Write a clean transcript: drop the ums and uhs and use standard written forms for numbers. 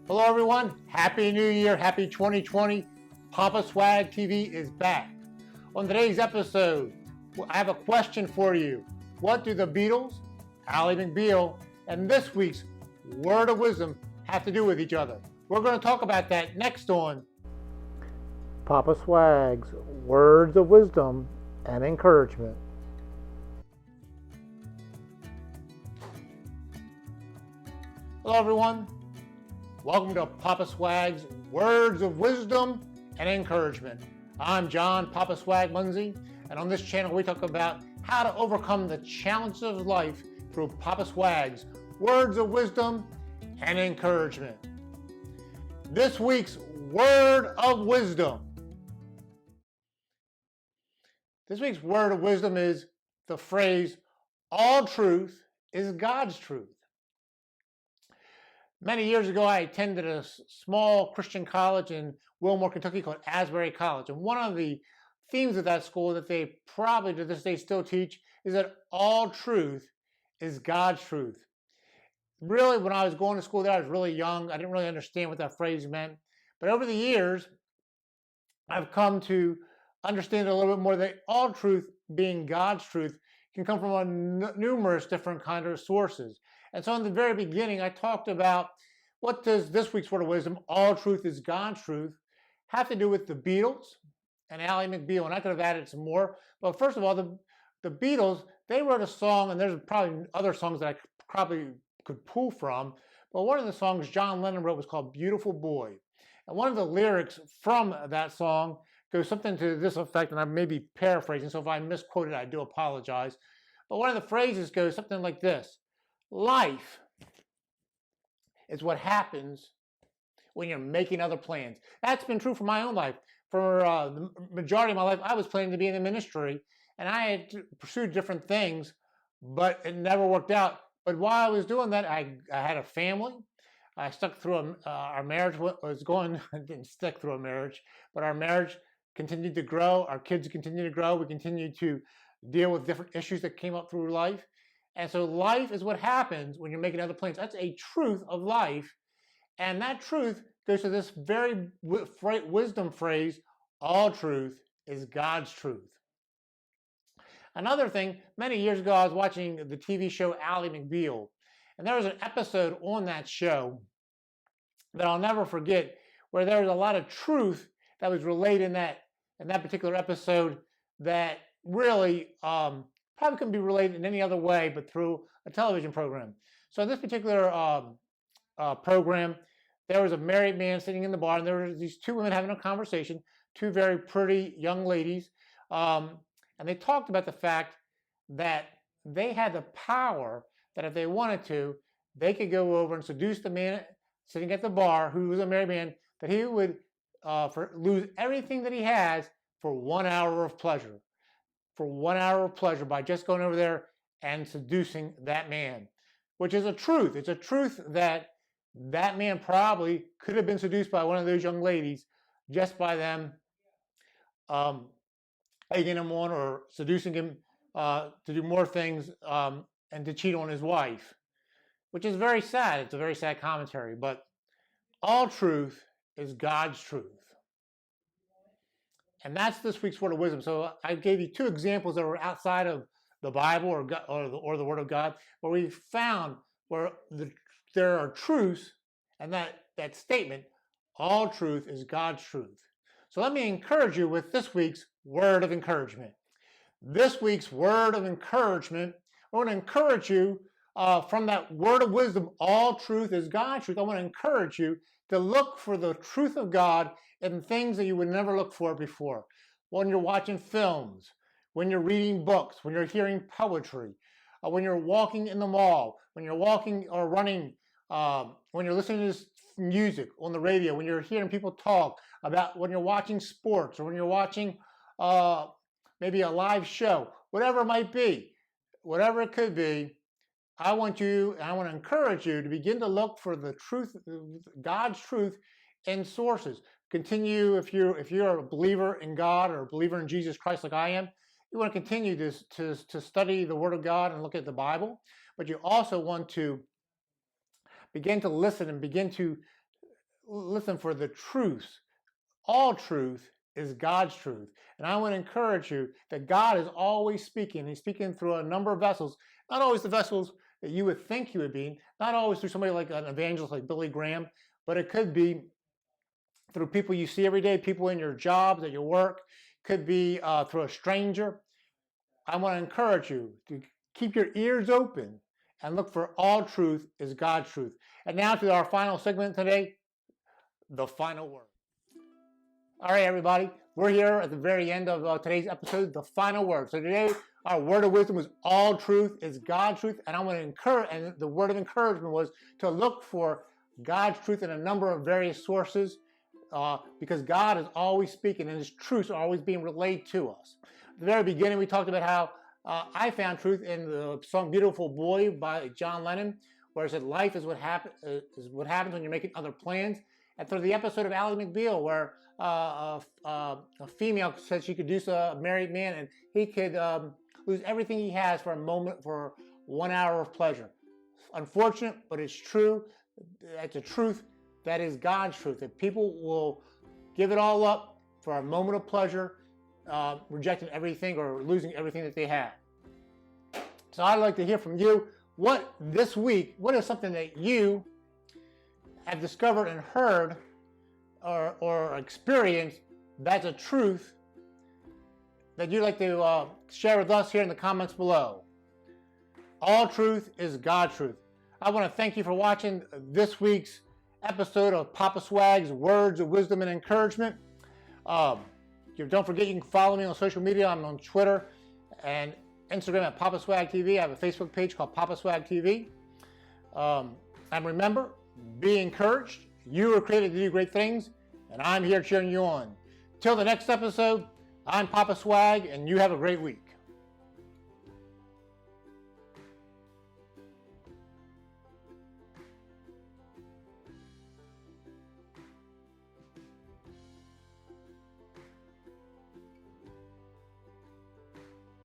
Hello everyone, Happy New Year, Happy 2020. Papa Swag TV is back. On today's episode, I have a question for you. What do the Beatles, Ally McBeal, and this week's Word of Wisdom have to do with each other? We're going to talk about that next on Papa Swag's Words of Wisdom and Encouragement. Hello everyone. Welcome to Papa Swag's Words of Wisdom and Encouragement. I'm John Papa Swag Munsey, and on this channel we talk about how to overcome the challenges of life through Papa Swag's Words of Wisdom and Encouragement. This week's Word of Wisdom. This week's Word of Wisdom is the phrase, all truth is God's truth. Many years ago, I attended a small Christian college in Wilmore, Kentucky called Asbury College. And one of the themes of that school that they probably to this day still teach is that all truth is God's truth. Really, when I was going to school there, I was really young. I didn't really understand what that phrase meant. But over the years, I've come to understand a little bit more that all truth, being God's truth, can come from numerous different kinds of sources. And so in the very beginning, I talked about what does this week's Word of Wisdom, all truth is God's truth, have to do with the Beatles and Ally McBeal. And I could have added some more. But first of all, the Beatles, they wrote a song, and there's probably other songs that I probably could pull from. But one of the songs John Lennon wrote was called Beautiful Boy. And one of the lyrics from that song goes something to this effect, and I may be paraphrasing, so if I misquote it, I do apologize. But one of the phrases goes something like this. Life is what happens when you're making other plans. That's been true for my own life. For the majority of my life, I was planning to be in the ministry, and I had pursued different things, but it never worked out. But while I was doing that, I had a family. I stuck through our marriage was going, I didn't stick through a marriage, but our marriage continued to grow. Our kids continued to grow. We continued to deal with different issues that came up through life. And so life is what happens when you're making other plans. That's a truth of life. And that truth goes to this very wisdom phrase, all truth is God's truth. Another thing, many years ago, I was watching the TV show Ally McBeal. And there was an episode on that show that I'll never forget where there was a lot of truth that was relayed in that particular episode that really probably couldn't be related in any other way but through a television program. So in this particular program, there was a married man sitting in the bar, and there were these two women having a conversation, two very pretty young ladies, and they talked about the fact that they had the power that if they wanted to, they could go over and seduce the man sitting at the bar, who was a married man, that he would lose everything that he has for 1 hour of pleasure. For 1 hour of pleasure by just going over there and seducing that man, which is a truth. It's a truth that that man probably could have been seduced by one of those young ladies just by them egging him on or seducing him to do more things and to cheat on his wife, which is very sad. It's a very sad commentary, but all truth is God's truth. And that's this week's Word of Wisdom. So I gave you two examples that were outside of the Bible or the Word of God, where we found where there are truths, and that statement, all truth is God's truth. So let me encourage you with this week's word of encouragement. This week's word of encouragement, I want to encourage you from that word of wisdom, all truth is God's truth. I want to encourage you to look for the truth of God in things that you would never look for before. When you're watching films, when you're reading books, when you're hearing poetry, when you're walking in the mall, when you're walking or running, when you're listening to music on the radio, when you're hearing people talk about, when you're watching sports, or when you're watching maybe a live show, whatever it might be, whatever it could be, I want to encourage you to begin to look for the truth, God's truth in sources. Continue, if you're a believer in God or a believer in Jesus Christ like I am, you want to continue to study the Word of God and look at the Bible, but you also want to begin to listen and begin to listen for the truth. All truth is God's truth. And I want to encourage you that God is always speaking. He's speaking through a number of vessels, not always the vessels that you would think he would be, not always through somebody like an evangelist like Billy Graham, but it could be through people you see every day, people in your jobs, at your work, could be through a stranger. I want to encourage you to keep your ears open and look for all truth is God's truth. And now to our final segment today, the final word. All right, everybody, we're here at the very end of today's episode, the final word. So today, our word of wisdom was all truth is God's truth, and I'm going to encourage, and the word of encouragement was to look for God's truth in a number of various sources, because God is always speaking, and His truths are always being relayed to us. At the very beginning, we talked about how I found truth in the song "Beautiful Boy" by John Lennon, where it said, "Life is what happens when you're making other plans." And through the episode of Ally McBeal, where a female said she could do so, a married man, and he could lose everything he has for a moment, for 1 hour of pleasure. Unfortunate, but it's true. That's a truth that is God's truth, that people will give it all up for a moment of pleasure, rejecting everything or losing everything that they have. So I'd like to hear from you. What this week, what is something that you have discovered and heard or experienced that's a truth that you'd like to share with us here in the comments below? All truth is God's truth. I want to thank you for watching this week's episode of Papa Swag's Words of Wisdom and Encouragement. Don't forget you can follow me on social media. I'm on Twitter and Instagram at Papa Swag TV. I have a Facebook page called Papa Swag TV. And remember, be encouraged. You were created to do great things, and I'm here cheering you on. Till the next episode, I'm Papa Swag, and you have a great week.